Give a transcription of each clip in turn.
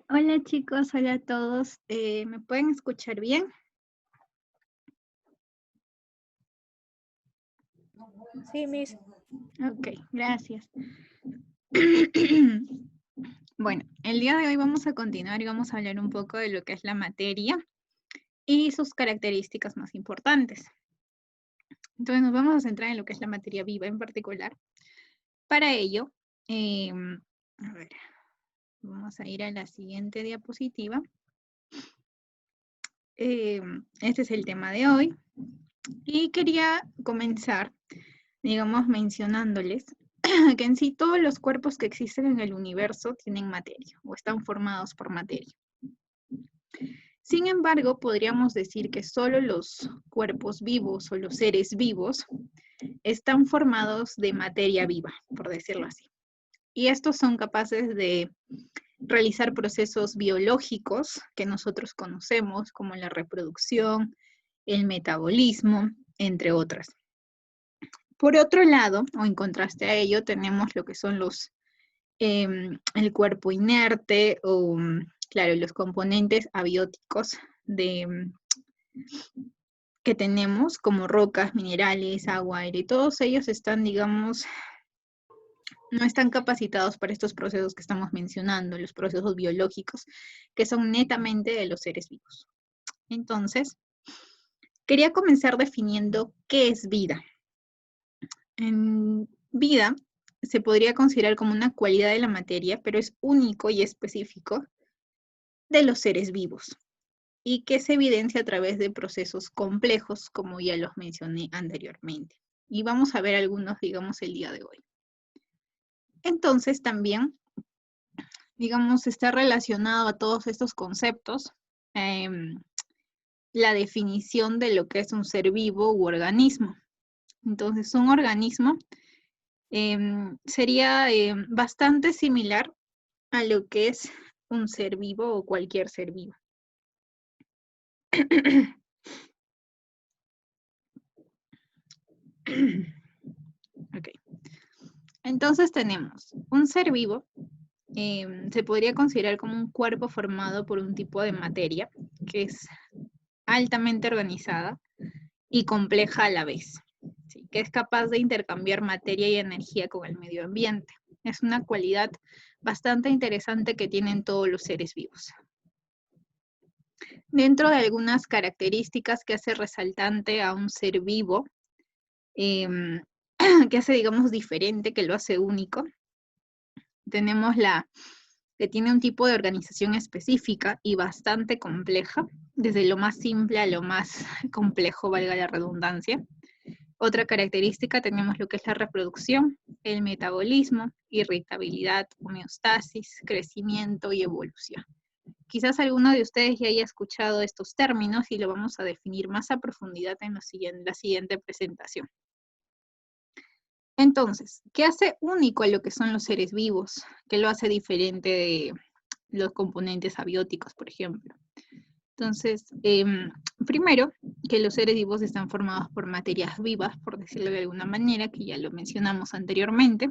Hola chicos, hola a todos. ¿Me pueden escuchar bien? Sí, Miss. Ok, gracias. Bueno, el día de hoy vamos a continuar y vamos a hablar un poco de lo que es la materia y sus características más importantes. Entonces nos vamos a centrar en lo que es la materia viva en particular. Para ello, a ver, vamos a ir a la siguiente diapositiva. Este es el tema de hoy y quería comenzar, digamos, mencionándoles que en sí todos los cuerpos que existen en el universo tienen materia o están formados por materia. Sin embargo, podríamos decir que solo los cuerpos vivos o los seres vivos están formados de materia viva, por decirlo así. Y estos son capaces de realizar procesos biológicos que nosotros conocemos, como la reproducción, el metabolismo, entre otras. Por otro lado, o en contraste a ello, tenemos lo que son el cuerpo inerte o, claro, los componentes abióticos que tenemos, como rocas, minerales, agua, aire, todos ellos están, digamos, no están capacitados para estos procesos que estamos mencionando, los procesos biológicos, que son netamente de los seres vivos. Entonces, quería comenzar definiendo qué es vida. En vida se podría considerar como una cualidad de la materia, pero es único y específico de los seres vivos y que se evidencia a través de procesos complejos, como ya los mencioné anteriormente. Y vamos a ver algunos, digamos, el día de hoy. Entonces, también, digamos, está relacionado a todos estos conceptos la definición de lo que es un ser vivo u organismo. Entonces, un organismo sería bastante similar a lo que es un ser vivo o cualquier ser vivo. Ok. Entonces tenemos un ser vivo, se podría considerar como un cuerpo formado por un tipo de materia que es altamente organizada y compleja a la vez, ¿sí? Que es capaz de intercambiar materia y energía con el medio ambiente. Es una cualidad bastante interesante que tienen todos los seres vivos. Dentro de algunas características que hace resaltante a un ser vivo, que hace, digamos, diferente, que lo hace único, tenemos que tiene un tipo de organización específica y bastante compleja, desde lo más simple a lo más complejo, valga la redundancia. Otra característica tenemos lo que es la reproducción, el metabolismo, irritabilidad, homeostasis, crecimiento y evolución. Quizás alguno de ustedes ya haya escuchado estos términos y lo vamos a definir más a profundidad en la siguiente presentación. Entonces, ¿qué hace único a lo que son los seres vivos? ¿Qué lo hace diferente de los componentes abióticos, por ejemplo? Entonces, primero, que los seres vivos están formados por materias vivas, por decirlo de alguna manera, que ya lo mencionamos anteriormente.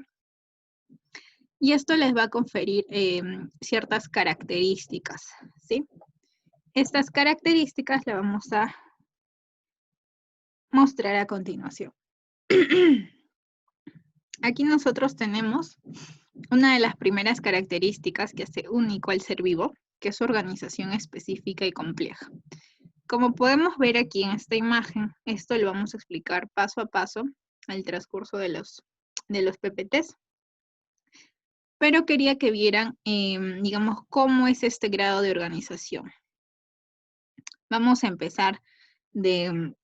Y esto les va a conferir ciertas características, ¿sí? Estas características las vamos a mostrar a continuación. Aquí nosotros tenemos una de las primeras características que hace único al ser vivo, que es su organización específica y compleja. Como podemos ver aquí en esta imagen, esto lo vamos a explicar paso a paso al transcurso de los PPTs. Pero quería que vieran, digamos, cómo es este grado de organización. Vamos a empezar desde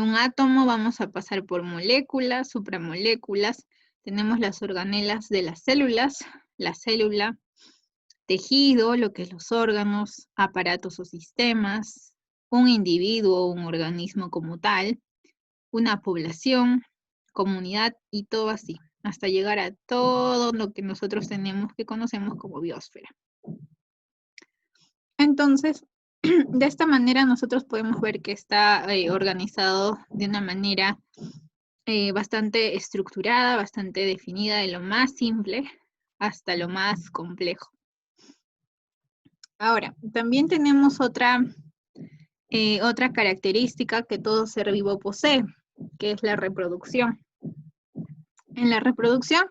un átomo, vamos a pasar por moléculas, supramoléculas, tenemos las organelas de las células, la célula, tejido, lo que es los órganos, aparatos o sistemas, un individuo o un organismo como tal, una población, comunidad y todo así, hasta llegar a todo lo que nosotros tenemos que conocemos como biosfera. Entonces, de esta manera nosotros podemos ver que está organizado de una manera bastante estructurada, bastante definida, de lo más simple hasta lo más complejo. Ahora, también tenemos otra característica que todo ser vivo posee, que es la reproducción. En la reproducción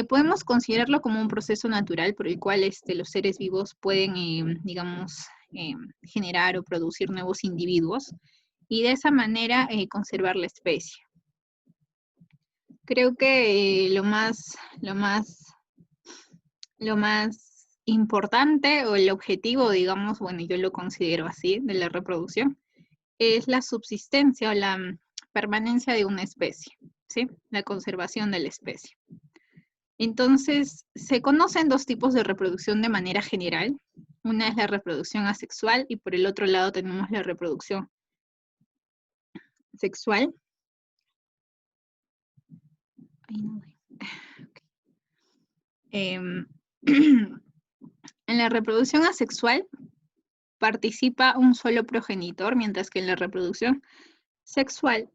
podemos considerarlo como un proceso natural por el cual los seres vivos pueden, digamos, generar o producir nuevos individuos y de esa manera conservar la especie. Creo que lo más importante o el objetivo, digamos, bueno, yo lo considero así, de la reproducción, es la subsistencia o la permanencia de una especie, ¿sí? La conservación de la especie. Entonces, se conocen dos tipos de reproducción de manera general. Una es la reproducción asexual y por el otro lado tenemos la reproducción sexual. En la reproducción asexual participa un solo progenitor, mientras que en la reproducción sexual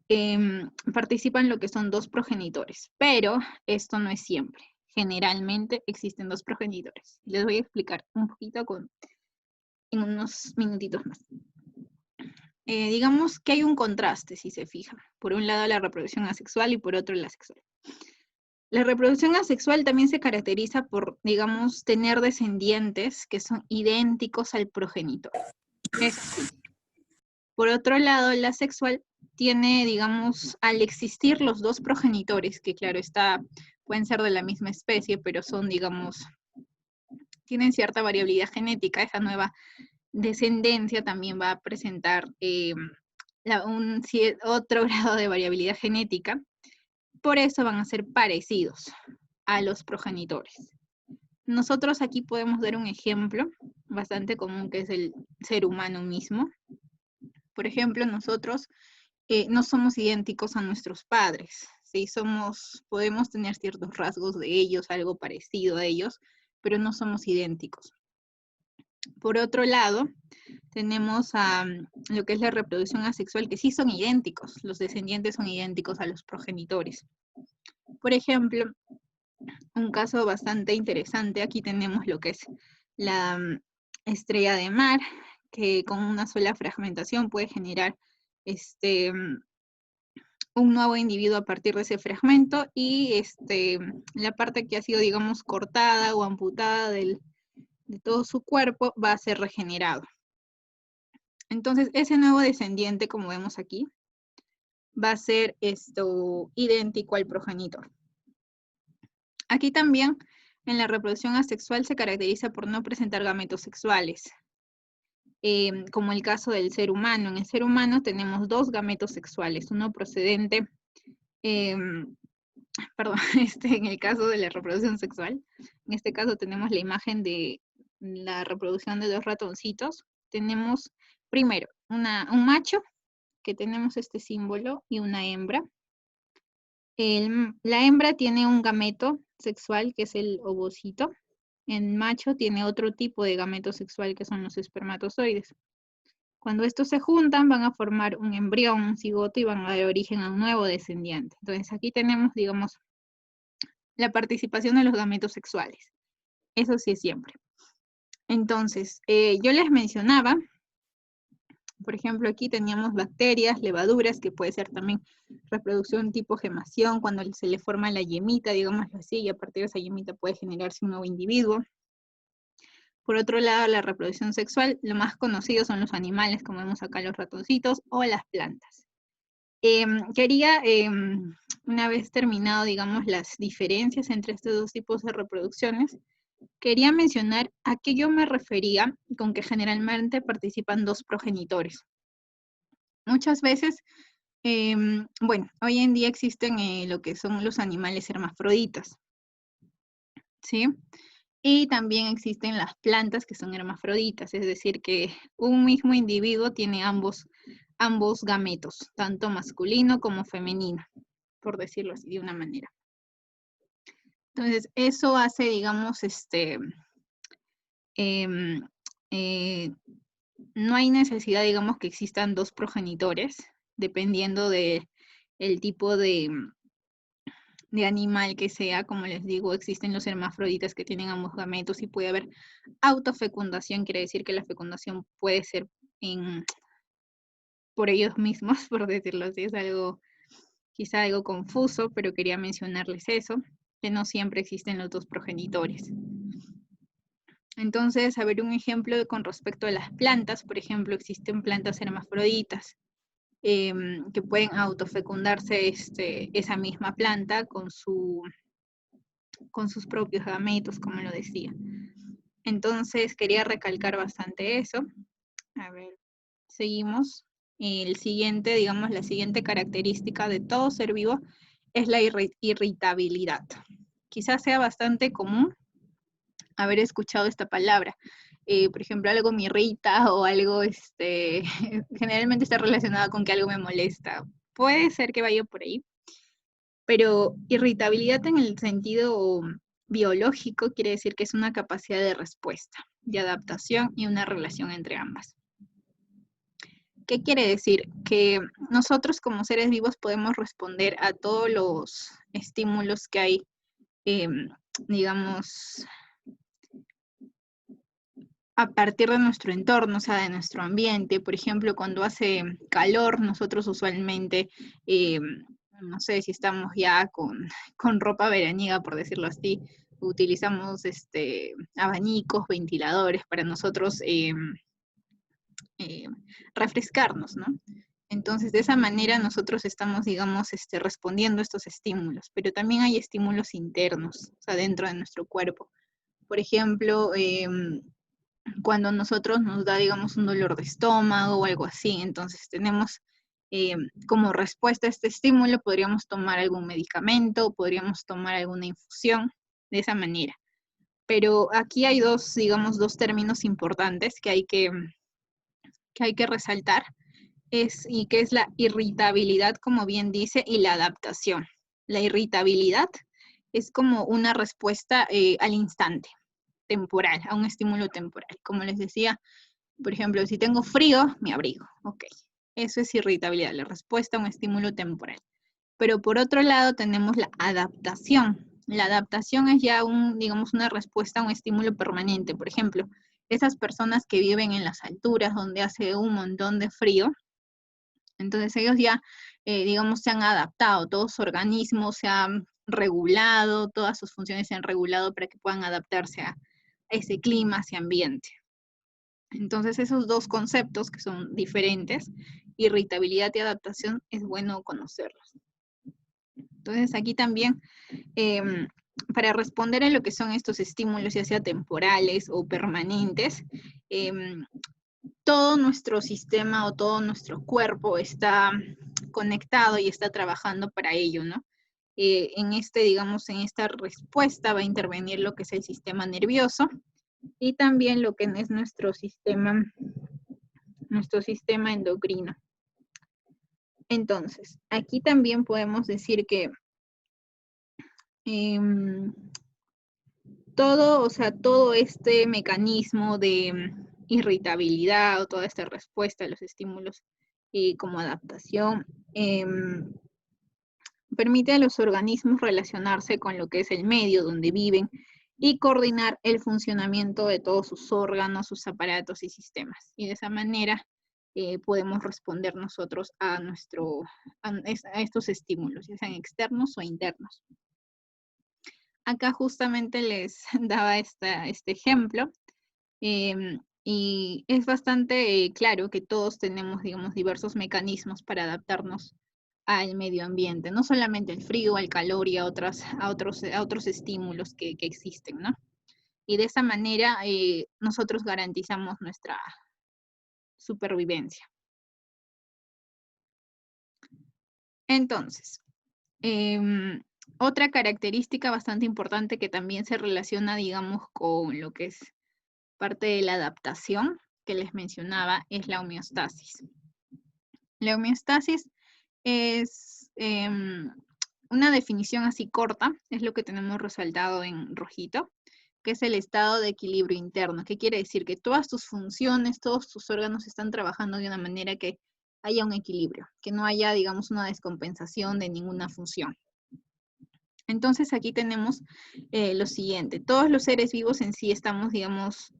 participan lo que son dos progenitores, pero esto no es siempre. Generalmente existen dos progenitores. Les voy a explicar un poquito en unos minutitos más. Digamos que hay un contraste, si se fijan. Por un lado la reproducción asexual y por otro la sexual. La reproducción asexual también se caracteriza por, digamos, tener descendientes que son idénticos al progenitor. Es así. Por otro lado, la sexual tiene, digamos, al existir los dos progenitores, que claro está, pueden ser de la misma especie, pero son, digamos, tienen cierta variabilidad genética, esa nueva descendencia también va a presentar otro grado de variabilidad genética, por eso van a ser parecidos a los progenitores. Nosotros aquí podemos dar un ejemplo bastante común que es el ser humano mismo. Por ejemplo, nosotros no somos idénticos a nuestros padres, ¿sí? Podemos tener ciertos rasgos de ellos, algo parecido a ellos, pero no somos idénticos. Por otro lado, tenemos lo que es la reproducción asexual, que sí son idénticos, los descendientes son idénticos a los progenitores. Por ejemplo, un caso bastante interesante, aquí tenemos lo que es la estrella de mar, que con una sola fragmentación puede generar un nuevo individuo a partir de ese fragmento y la parte que ha sido, digamos, cortada o amputada de todo su cuerpo va a ser regenerado. Entonces, ese nuevo descendiente, como vemos aquí, va a ser idéntico al progenitor. Aquí también, en la reproducción asexual se caracteriza por no presentar gametos sexuales, como el caso del ser humano. En el ser humano tenemos dos gametos sexuales, uno procedente, perdón, en el caso de la reproducción sexual, en este caso tenemos la imagen de la reproducción de dos ratoncitos. Tenemos primero un macho, que tenemos este símbolo, y una hembra. La hembra tiene un gameto sexual, que es el ovocito. El macho tiene otro tipo de gameto sexual, que son los espermatozoides. Cuando estos se juntan, van a formar un embrión, un cigoto, y van a dar origen a un nuevo descendiente. Entonces, aquí tenemos, digamos, la participación de los gametos sexuales. Eso sí es siempre. Entonces, yo les mencionaba, por ejemplo, aquí teníamos bacterias, levaduras, que puede ser también reproducción tipo gemación, cuando se le forma la yemita, digámoslo así, y a partir de esa yemita puede generarse un nuevo individuo. Por otro lado, la reproducción sexual, lo más conocido son los animales, como vemos acá los ratoncitos, o las plantas. Quería, una vez terminado, digamos, las diferencias entre estos dos tipos de reproducciones, quería mencionar a qué yo me refería con que generalmente participan dos progenitores. Muchas veces, bueno, hoy en día existen lo que son los animales hermafroditas, ¿sí? Y también existen las plantas que son hermafroditas, es decir, que un mismo individuo tiene ambos gametos, tanto masculino como femenino, por decirlo así de una manera. Entonces, eso hace, digamos, no hay necesidad, digamos, que existan dos progenitores, dependiendo del tipo de de animal que sea, como les digo, existen los hermafroditas que tienen ambos gametos y puede haber autofecundación, quiere decir que la fecundación puede ser por ellos mismos, por decirlo así, es algo quizá algo confuso, pero quería mencionarles eso, que no siempre existen los dos progenitores. Entonces, a ver un ejemplo con respecto a las plantas, por ejemplo, existen plantas hermafroditas que pueden autofecundarse esa misma planta con sus propios gametos, como lo decía. Entonces, quería recalcar bastante eso. A ver, seguimos. El siguiente, digamos, la siguiente característica de todo ser vivo es la irritabilidad. Quizás sea bastante común haber escuchado esta palabra. Por ejemplo, algo me irrita o algo, generalmente está relacionado con que algo me molesta. Puede ser que vaya por ahí, pero irritabilidad en el sentido biológico quiere decir que es una capacidad de respuesta, de adaptación y una relación entre ambas. ¿Qué quiere decir? Que nosotros como seres vivos podemos responder a todos los estímulos que hay, digamos, a partir de nuestro entorno, o sea, de nuestro ambiente. Por ejemplo, cuando hace calor, nosotros usualmente, no sé si estamos ya con ropa veraniega, por decirlo así, utilizamos abanicos, ventiladores para nosotros refrescarnos, ¿no? Entonces, de esa manera nosotros estamos, digamos, respondiendo a estos estímulos, pero también hay estímulos internos, o sea, dentro de nuestro cuerpo. Por ejemplo, cuando nosotros nos da, digamos, un dolor de estómago o algo así, entonces tenemos como respuesta a este estímulo, podríamos tomar algún medicamento, podríamos tomar alguna infusión, de esa manera. Pero aquí hay dos, digamos, dos términos importantes que hay que resaltar, y que es la irritabilidad, como bien dice, y la adaptación. La irritabilidad es como una respuesta al instante, temporal, a un estímulo temporal. Como les decía, por ejemplo, si tengo frío, me abrigo. Ok, eso es irritabilidad, la respuesta a un estímulo temporal. Pero por otro lado tenemos la adaptación. La adaptación es ya digamos, una respuesta a un estímulo permanente. Por ejemplo, esas personas que viven en las alturas donde hace un montón de frío, entonces ellos ya, digamos, se han adaptado, todos sus organismos se han regulado, todas sus funciones se han regulado para que puedan adaptarse a ese clima, a ese ambiente. Entonces esos dos conceptos que son diferentes, irritabilidad y adaptación, es bueno conocerlos. Entonces aquí también, para responder a lo que son estos estímulos, ya sea temporales o permanentes, todo nuestro sistema o todo nuestro cuerpo está conectado y está trabajando para ello, ¿no? Digamos, en esta respuesta va a intervenir lo que es el sistema nervioso y también lo que es nuestro sistema endocrino. Entonces, aquí también podemos decir que todo este mecanismo de irritabilidad o toda esta respuesta a los estímulos como adaptación permite a los organismos relacionarse con lo que es el medio donde viven y coordinar el funcionamiento de todos sus órganos, sus aparatos y sistemas. Y de esa manera podemos responder nosotros a estos estímulos, ya sean externos o internos. Acá justamente les daba este ejemplo, y es bastante claro que todos tenemos, digamos, diversos mecanismos para adaptarnos al medio ambiente, no solamente al frío, al calor y a otros estímulos que existen, ¿no? Y de esa manera nosotros garantizamos nuestra supervivencia. Entonces, otra característica bastante importante que también se relaciona, digamos, con lo que es parte de la adaptación que les mencionaba es la homeostasis. La homeostasis es una definición así corta, es lo que tenemos resaltado en rojito, que es el estado de equilibrio interno. ¿Qué quiere decir? Que todas tus funciones, todos tus órganos están trabajando de una manera que haya un equilibrio, que no haya, digamos, una descompensación de ninguna función. Entonces aquí tenemos lo siguiente. Todos los seres vivos en sí estamos, digamos,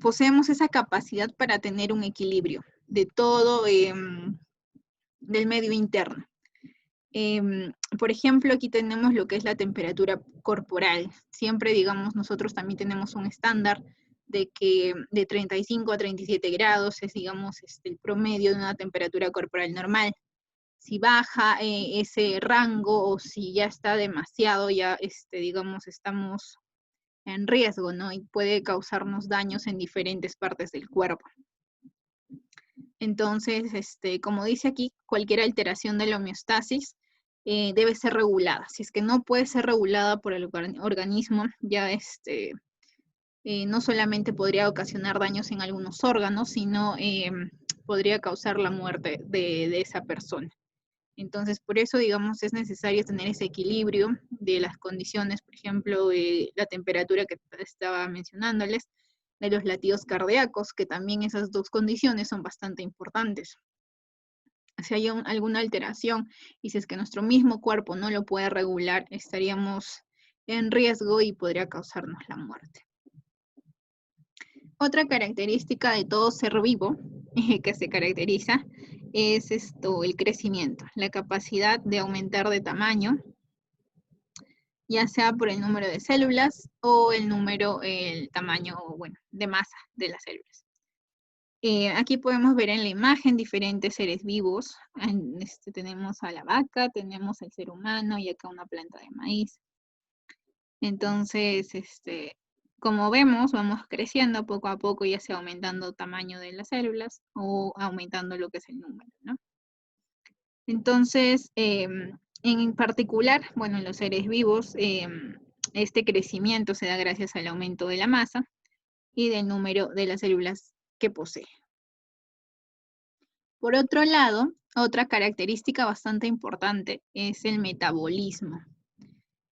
poseemos esa capacidad para tener un equilibrio de todo, del medio interno. Por ejemplo, aquí tenemos lo que es la temperatura corporal. Siempre, digamos, nosotros también tenemos un estándar de que de 35 a 37 grados es, digamos, el promedio de una temperatura corporal normal. Si baja ese rango o si ya está demasiado, ya, digamos, estamos en riesgo, ¿no? Y puede causarnos daños en diferentes partes del cuerpo. Entonces, como dice aquí, cualquier alteración de la homeostasis debe ser regulada. Si es que no puede ser regulada por el organismo, ya no solamente podría ocasionar daños en algunos órganos, sino podría causar la muerte de esa persona. Entonces, por eso, digamos, es necesario tener ese equilibrio de las condiciones, por ejemplo, la temperatura que estaba mencionándoles, de los latidos cardíacos, que también esas dos condiciones son bastante importantes. Si hay alguna alteración y si es que nuestro mismo cuerpo no lo puede regular, estaríamos en riesgo y podría causarnos la muerte. Otra característica de todo ser vivo que se caracteriza es el crecimiento, la capacidad de aumentar de tamaño, ya sea por el número de células o el tamaño, bueno, de masa de las células. Aquí podemos ver en la imagen diferentes seres vivos. Tenemos a la vaca, tenemos al ser humano y acá una planta de maíz. Entonces, como vemos, vamos creciendo poco a poco, ya sea aumentando el tamaño de las células o aumentando lo que es el número, ¿no? Entonces, en particular, bueno, en los seres vivos, este crecimiento se da gracias al aumento de la masa y del número de las células que posee. Por otro lado, otra característica bastante importante es el metabolismo.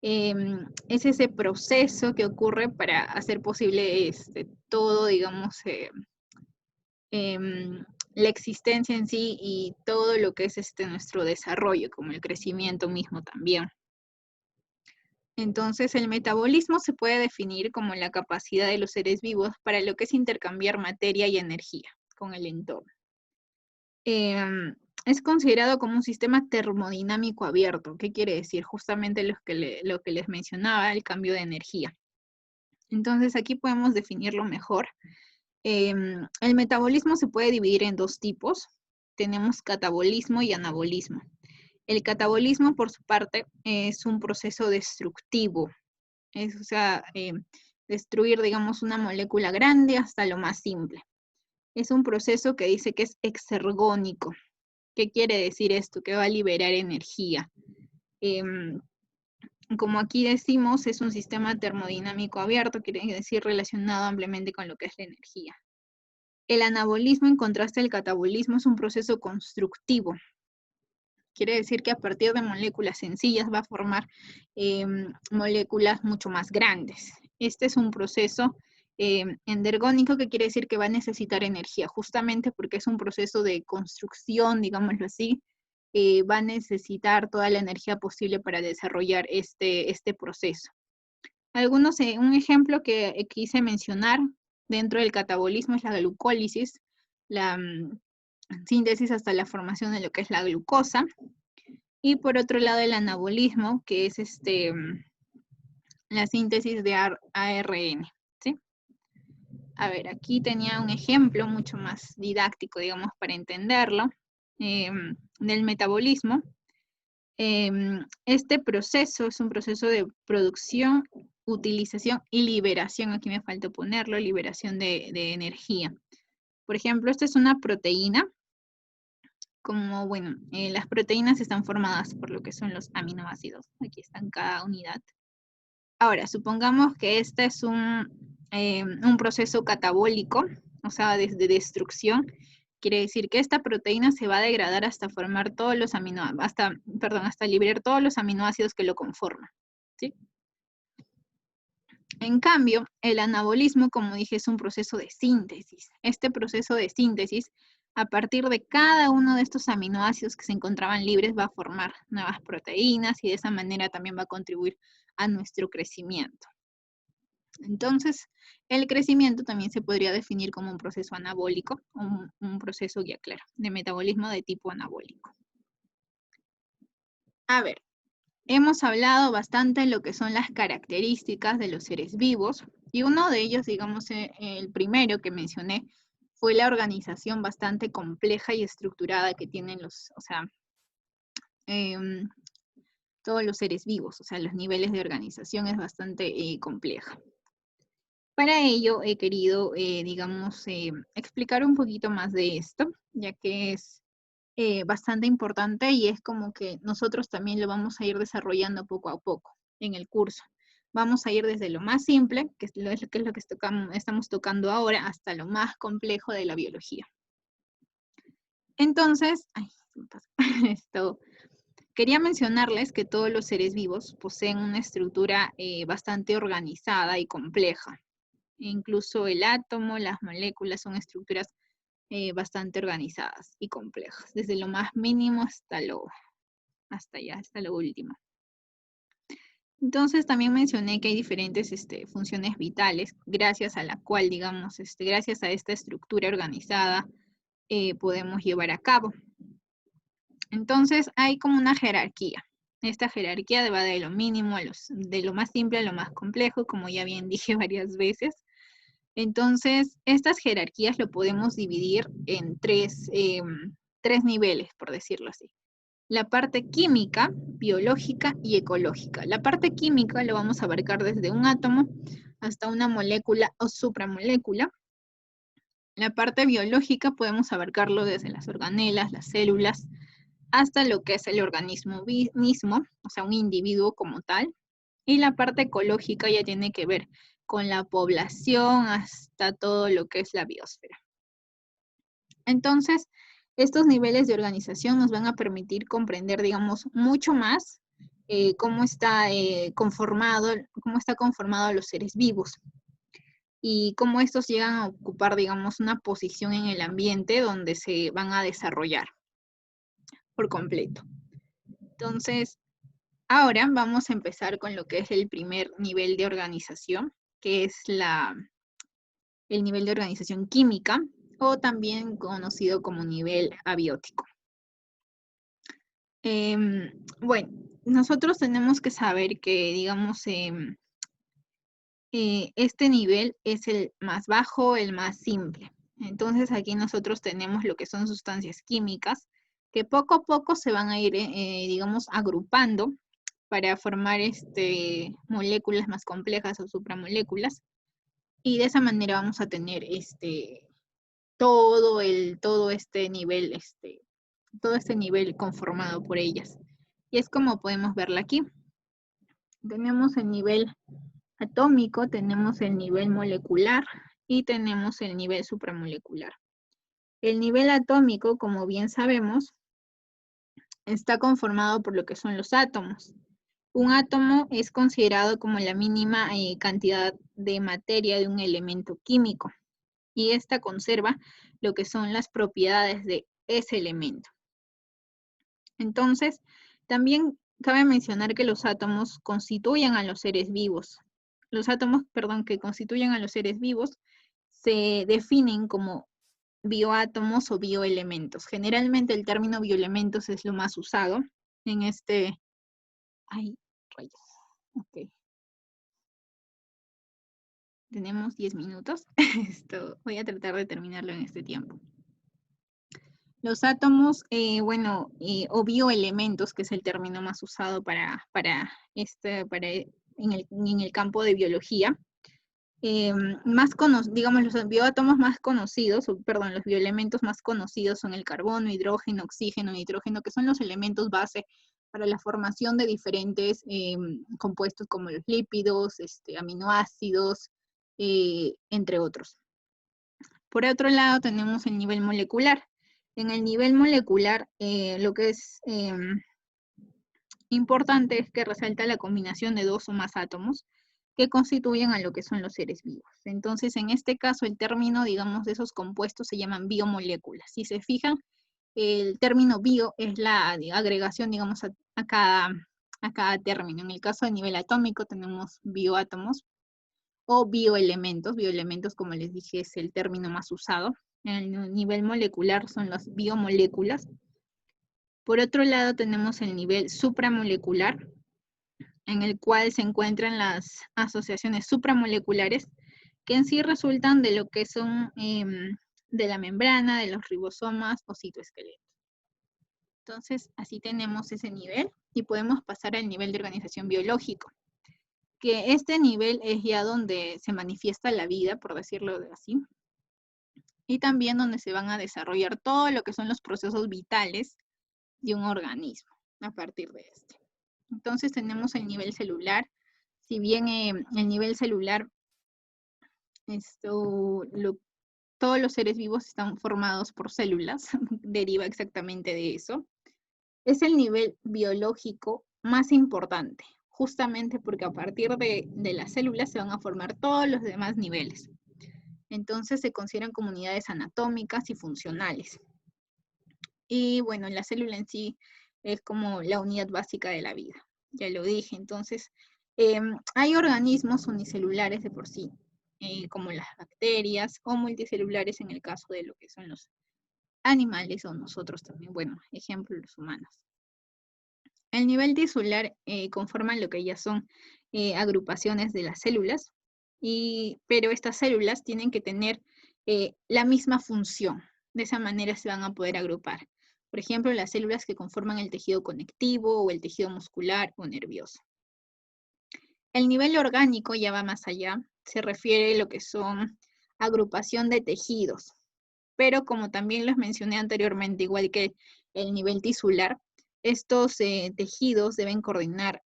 Es ese proceso que ocurre para hacer posible todo, digamos, la existencia en sí y todo lo que es nuestro desarrollo, como el crecimiento mismo también. Entonces, el metabolismo se puede definir como la capacidad de los seres vivos para lo que es intercambiar materia y energía con el entorno. Es considerado como un sistema termodinámico abierto. ¿Qué quiere decir? Justamente lo que les mencionaba, el cambio de energía. Entonces, aquí podemos definirlo mejor. El metabolismo se puede dividir en dos tipos. Tenemos catabolismo y anabolismo. El catabolismo, por su parte, es un proceso destructivo. O sea, destruir, digamos, una molécula grande hasta lo más simple. Es un proceso que dice que es exergónico. ¿Qué quiere decir esto? Que va a liberar energía. Como aquí decimos, es un sistema termodinámico abierto, quiere decir relacionado ampliamente con lo que es la energía. El anabolismo, en contraste al catabolismo, es un proceso constructivo. Quiere decir que a partir de moléculas sencillas va a formar moléculas mucho más grandes. Este es un proceso endergónico, que quiere decir que va a necesitar energía, justamente porque es un proceso de construcción, digámoslo así. Va a necesitar toda la energía posible para desarrollar este proceso. Un ejemplo que quise mencionar dentro del catabolismo es la glucólisis, la síntesis hasta la formación de lo que es la glucosa. Y por otro lado, el anabolismo, que es la síntesis de ARN, ¿sí? A ver, aquí tenía un ejemplo mucho más didáctico, digamos, para entenderlo, del metabolismo. Este proceso es un proceso de producción, utilización y liberación, aquí me falta ponerlo, liberación de energía. Por ejemplo, esta es una proteína. Como, bueno, las proteínas están formadas por lo que son los aminoácidos. Aquí están cada unidad. Ahora, supongamos que este es un proceso catabólico, o sea, de destrucción. Quiere decir que esta proteína se va a degradar hasta formar todos los hasta liberar todos los aminoácidos que lo conforman, ¿sí? En cambio, el anabolismo, como dije, es un proceso de síntesis. Este proceso de síntesis A partir de cada uno de estos aminoácidos que se encontraban libres va a formar nuevas proteínas y de esa manera también va a contribuir a nuestro crecimiento. Entonces, el crecimiento también se podría definir como un proceso anabólico, un proceso, ya claro, de metabolismo de tipo anabólico. A ver, hemos hablado bastante de lo que son las características de los seres vivos y uno de ellos, digamos, el primero que mencioné, fue la organización bastante compleja y estructurada que tienen todos los seres vivos, o sea, los niveles de organización es bastante compleja. Para ello he querido, digamos, explicar un poquito más de esto, ya que es bastante importante y es como que nosotros también lo vamos a ir desarrollando poco a poco en el curso. Vamos a ir desde lo más simple, que es lo que estamos tocando ahora, hasta lo más complejo de la biología. Entonces, quería mencionarles que todos los seres vivos poseen una estructura bastante organizada y compleja. Incluso el átomo, las moléculas son estructuras bastante organizadas y complejas, desde lo más mínimo hasta lo último. Entonces también mencioné que hay diferentes funciones vitales, gracias a la cual, digamos, gracias a esta estructura organizada, podemos llevar a cabo. Entonces hay como una jerarquía. Esta jerarquía va de lo mínimo de lo más simple a lo más complejo, como ya bien dije varias veces. Entonces, estas jerarquías lo podemos dividir en tres niveles, por decirlo así. La parte química, biológica y ecológica. La parte química lo vamos a abarcar desde un átomo hasta una molécula o supramolécula. La parte biológica podemos abarcarlo desde las organelas, las células, hasta lo que es el organismo mismo, o sea, un individuo como tal. Y la parte ecológica ya tiene que ver con la población hasta todo lo que es la biosfera. Entonces, estos niveles de organización nos van a permitir comprender, digamos, mucho más cómo está conformado los seres vivos y cómo estos llegan a ocupar, digamos, una posición en el ambiente donde se van a desarrollar por completo. Entonces, ahora vamos a empezar con lo que es el primer nivel de organización, que es el nivel de organización química, o también conocido como nivel abiótico. Bueno, nosotros tenemos que saber que, digamos, este nivel es el más bajo, el más simple. Entonces aquí nosotros tenemos lo que son sustancias químicas que poco a poco se van a ir, digamos, agrupando para formar moléculas más complejas o supramoléculas. Y de esa manera vamos a tener todo este nivel conformado por ellas. Y es como podemos verla aquí. Tenemos el nivel atómico, tenemos el nivel molecular y tenemos el nivel supramolecular. El nivel atómico, como bien sabemos, está conformado por lo que son los átomos. Un átomo es considerado como la mínima cantidad de materia de un elemento químico y esta conserva lo que son las propiedades de ese elemento. Entonces, también cabe mencionar que los átomos constituyen a los seres vivos. Los átomos, perdón, que constituyen a los seres vivos se definen como bioátomos o bioelementos. Generalmente el término bioelementos es lo más usado en Ay, rayos. Ok. Tenemos 10 minutos. Voy a tratar de terminarlo en este tiempo. Los átomos, o bioelementos, que es el término más usado en el campo de biología, digamos, los bioátomos más conocidos, los bioelementos más conocidos son el carbono, hidrógeno, oxígeno, nitrógeno, que son los elementos base para la formación de diferentes compuestos como los lípidos, aminoácidos, entre otros. Por otro lado, tenemos el nivel molecular. En el nivel molecular, lo que es importante es que resalta la combinación de dos o más átomos que constituyen a lo que son los seres vivos. Entonces, en este caso, el término, digamos, de esos compuestos se llaman biomoléculas. Si se fijan, el término bio es la agregación, digamos, a cada término. En el caso de nivel atómico tenemos bioátomos o bioelementos. Bioelementos, como les dije, es el término más usado. En el nivel molecular son las biomoléculas. Por otro lado tenemos el nivel supramolecular, en el cual se encuentran las asociaciones supramoleculares, que en sí resultan de lo que son de la membrana, de los ribosomas o citoesqueletos. Entonces, así tenemos ese nivel y podemos pasar al nivel de organización biológico, que este nivel es ya donde se manifiesta la vida, por decirlo así, y también donde se van a desarrollar todo lo que son los procesos vitales de un organismo a partir de este. Entonces tenemos el nivel celular. Si bien el nivel celular, todos los seres vivos están formados por células, deriva exactamente de eso. Es el nivel biológico más importante, justamente porque a partir de las células se van a formar todos los demás niveles. Entonces se consideran como unidades anatómicas y funcionales. Y bueno, la célula en sí es como la unidad básica de la vida, ya lo dije. Entonces, hay organismos unicelulares de por sí, como las bacterias, o multicelulares en el caso de lo que son los animales o nosotros también, bueno, ejemplo, los humanos. El nivel tisular conforma lo que ya son agrupaciones de las células, pero estas células tienen que tener la misma función. De esa manera se van a poder agrupar. Por ejemplo, las células que conforman el tejido conectivo o el tejido muscular o nervioso. El nivel orgánico ya va más allá. Se refiere a lo que son agrupación de tejidos. Pero como también los mencioné anteriormente, igual que el nivel tisular, estos tejidos deben coordinar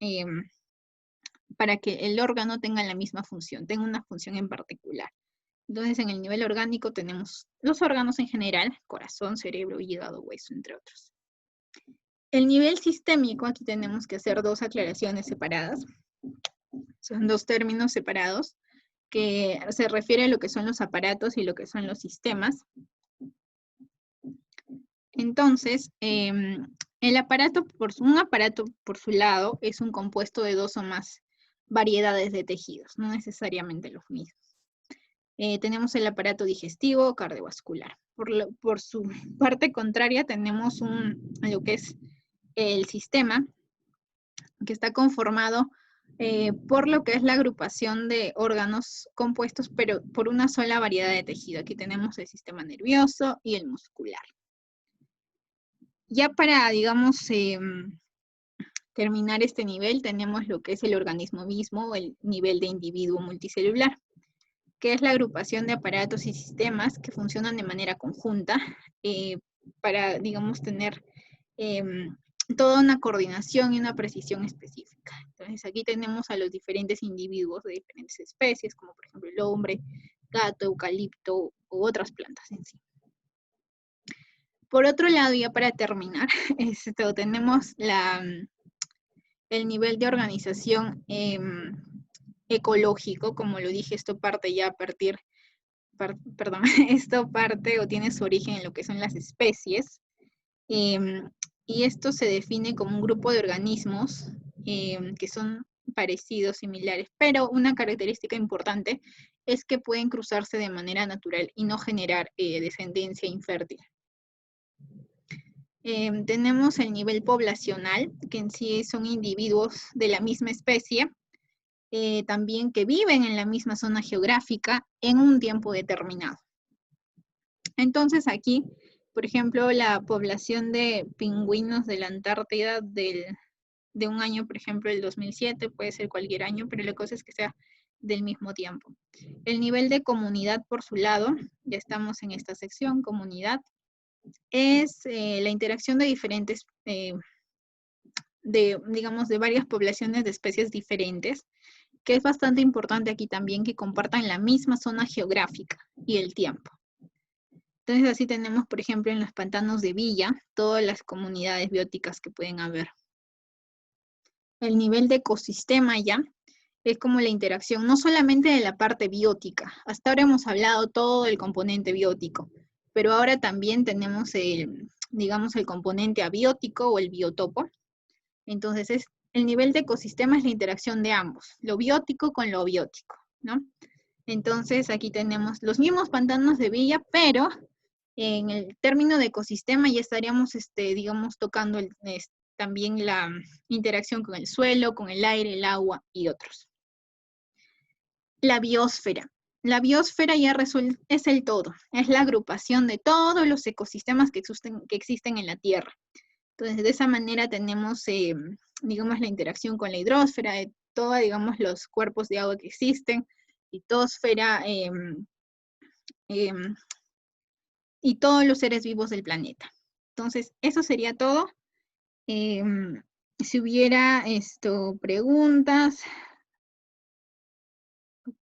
para que el órgano tenga la misma función, tenga una función en particular. Entonces, en el nivel orgánico tenemos los órganos en general, corazón, cerebro, hígado, hueso, entre otros. El nivel sistémico, aquí tenemos que hacer dos aclaraciones separadas. Son dos términos separados que se refiere a lo que son los aparatos y lo que son los sistemas. Entonces, un aparato por su lado es un compuesto de dos o más variedades de tejidos, no necesariamente los mismos. Tenemos el aparato digestivo o cardiovascular. Por su parte contraria tenemos lo que es el sistema, que está conformado por lo que es la agrupación de órganos compuestos, pero por una sola variedad de tejido. Aquí tenemos el sistema nervioso y el muscular. Ya para, digamos, terminar este nivel, tenemos lo que es el organismo mismo, el nivel de individuo multicelular, que es la agrupación de aparatos y sistemas que funcionan de manera conjunta para, digamos, tener toda una coordinación y una precisión específica. Entonces aquí tenemos a los diferentes individuos de diferentes especies, como por ejemplo el hombre, gato, eucalipto u otras plantas en sí. Por otro lado, ya para terminar, tenemos el nivel de organización ecológico. Como lo dije, esto parte ya a partir, esto parte o tiene su origen en lo que son las especies, y esto se define como un grupo de organismos que son parecidos, similares, pero una característica importante es que pueden cruzarse de manera natural y no generar descendencia infértil. Tenemos el nivel poblacional, que en sí son individuos de la misma especie, también que viven en la misma zona geográfica en un tiempo determinado. Entonces aquí, por ejemplo, la población de pingüinos de la Antártida de un año, por ejemplo, el 2007, puede ser cualquier año, pero la cosa es que sea del mismo tiempo. El nivel de comunidad por su lado, ya estamos en esta sección, comunidad, es la interacción de diferentes, digamos, de varias poblaciones de especies diferentes, que es bastante importante aquí también que compartan la misma zona geográfica y el tiempo. Entonces así tenemos, por ejemplo, en los pantanos de Villa, todas las comunidades bióticas que pueden haber. El nivel de ecosistema ya es como la interacción, no solamente de la parte biótica. Hasta ahora hemos hablado todo del componente biótico, pero ahora también tenemos digamos, el componente abiótico o el biotopo. Entonces, el nivel de ecosistema es la interacción de ambos, lo biótico con lo abiótico, ¿no? Entonces, aquí tenemos los mismos pantanos de Villa, pero en el término de ecosistema ya estaríamos, digamos, tocando también la interacción con el suelo, con el aire, el agua y otros. La biosfera. La biosfera ya es el todo, es la agrupación de todos los ecosistemas que existen en la Tierra. Entonces, de esa manera tenemos, digamos, la interacción con la hidrosfera, de todos, digamos, los cuerpos de agua que existen, litosfera, y todos los seres vivos del planeta. Entonces, eso sería todo. Si hubiera preguntas,